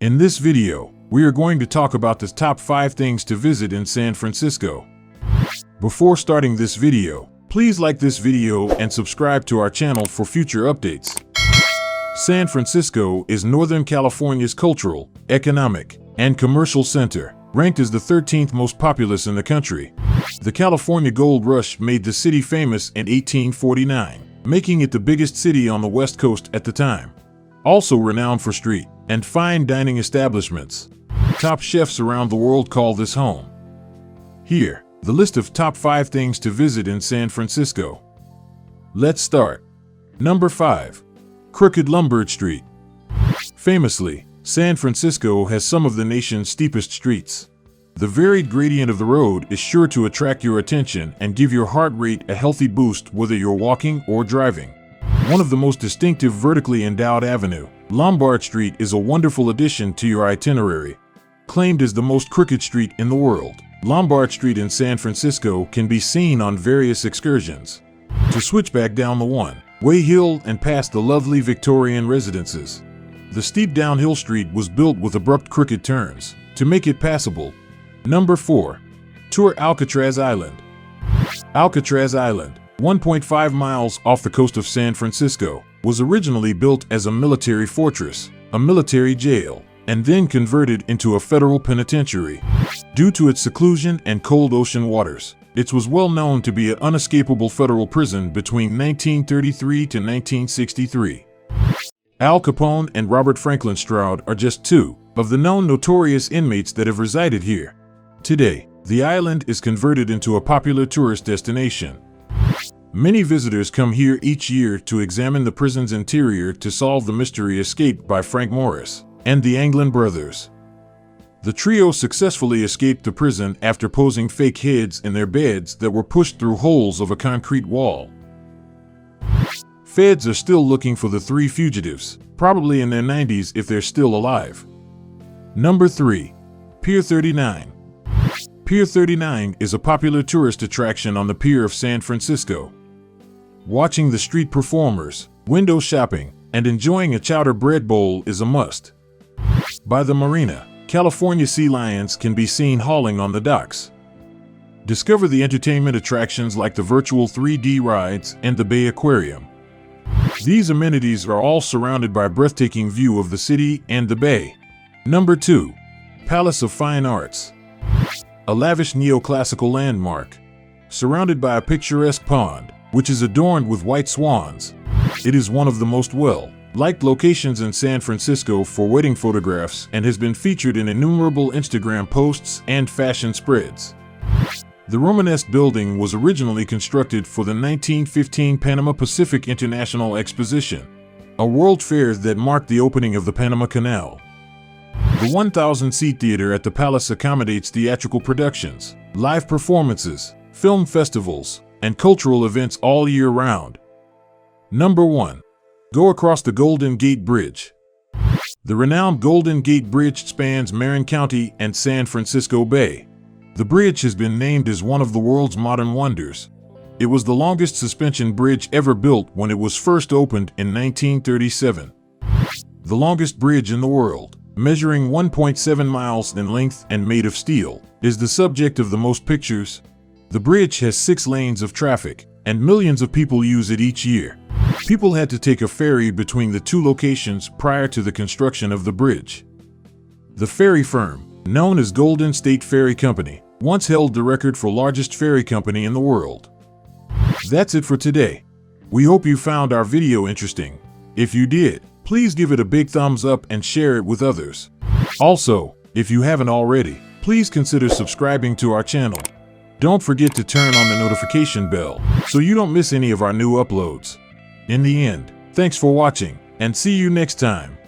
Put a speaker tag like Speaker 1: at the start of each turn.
Speaker 1: In this video, we are going to talk about the top 5 things to visit in San Francisco. Before starting this video, please like this video and subscribe to our channel for future updates. San Francisco is Northern California's cultural, economic, and commercial center, ranked as the 13th most populous in the country. The California Gold Rush made the city famous in 1849, making it the biggest city on the West Coast at the time. Also renowned for street and fine dining establishments. Top chefs around the world call this home. Here, the list of top 5 things to visit in San Francisco. Let's start. Number 5. Crooked Lombard Street. Famously, San Francisco has some of the nation's steepest streets. The varied gradient of the road is sure to attract your attention and give your heart rate a healthy boost whether you're walking or driving. One of the most distinctive vertically endowed avenue, Lombard Street, is a wonderful addition to your itinerary. Claimed as the most crooked street in the world, Lombard Street in San Francisco can be seen on various excursions. To switch back down the one-way hill and past the lovely Victorian residences. The steep downhill street was built with abrupt crooked turns to make it passable. Number 4. Tour Alcatraz Island. Alcatraz Island, 1.5 miles off the coast of San Francisco, was originally built as a military fortress, a military jail, and then converted into a federal penitentiary. Due to its seclusion and cold ocean waters, it was well known to be an unescapable federal prison between 1933 to 1963. Al Capone and Robert Franklin Stroud are just 2 of the known notorious inmates that have resided here. Today, the island is converted into a popular tourist destination. Many visitors come here each year to examine the prison's interior to solve the mystery escaped by Frank Morris and the Anglin brothers. The trio successfully escaped the prison after posing fake heads in their beds that were pushed through holes of a concrete wall. Feds are still looking for the 3 fugitives, probably in their 90s if they're still alive. Number 3. Pier 39. Pier 39 is a popular tourist attraction on the Pier of San Francisco. Watching the street performers, window shopping, and enjoying a chowder bread bowl is a must. By the marina, California sea lions can be seen hauling on the docks. Discover the entertainment attractions like the virtual 3D rides and the Bay Aquarium. These amenities are all surrounded by a breathtaking view of the city and the bay. Number 2. Palace of Fine Arts. A lavish neoclassical landmark. Surrounded by a picturesque pond, which is adorned with white swans, it is one of the most well-liked locations in San Francisco for wedding photographs and has been featured in innumerable Instagram posts and fashion spreads. The Romanesque building was originally constructed for the 1915 Panama Pacific International Exposition, a world fair that marked the opening of the Panama Canal. The 1,000-seat theater at the Palace accommodates theatrical productions, live performances, film festivals, and cultural events all year round. Number 1. Go across the Golden Gate Bridge. The renowned Golden Gate Bridge spans Marin County and San Francisco Bay. The bridge has been named as one of the world's modern wonders. It was the longest suspension bridge ever built when it was first opened in 1937. The longest bridge in the world, measuring 1.7 miles in length and made of steel, is the subject of the most pictures. The bridge has 6 lanes of traffic, and millions of people use it each year. People had to take a ferry between the 2 locations prior to the construction of the bridge. The ferry firm, known as Golden State Ferry Company, once held the record for largest ferry company in the world. That's it for today. We hope you found our video interesting. If you did, please give it a big thumbs up and share it with others. Also, if you haven't already, please consider subscribing to our channel. Don't forget to turn on the notification bell so you don't miss any of our new uploads. In the end, thanks for watching, and see you next time.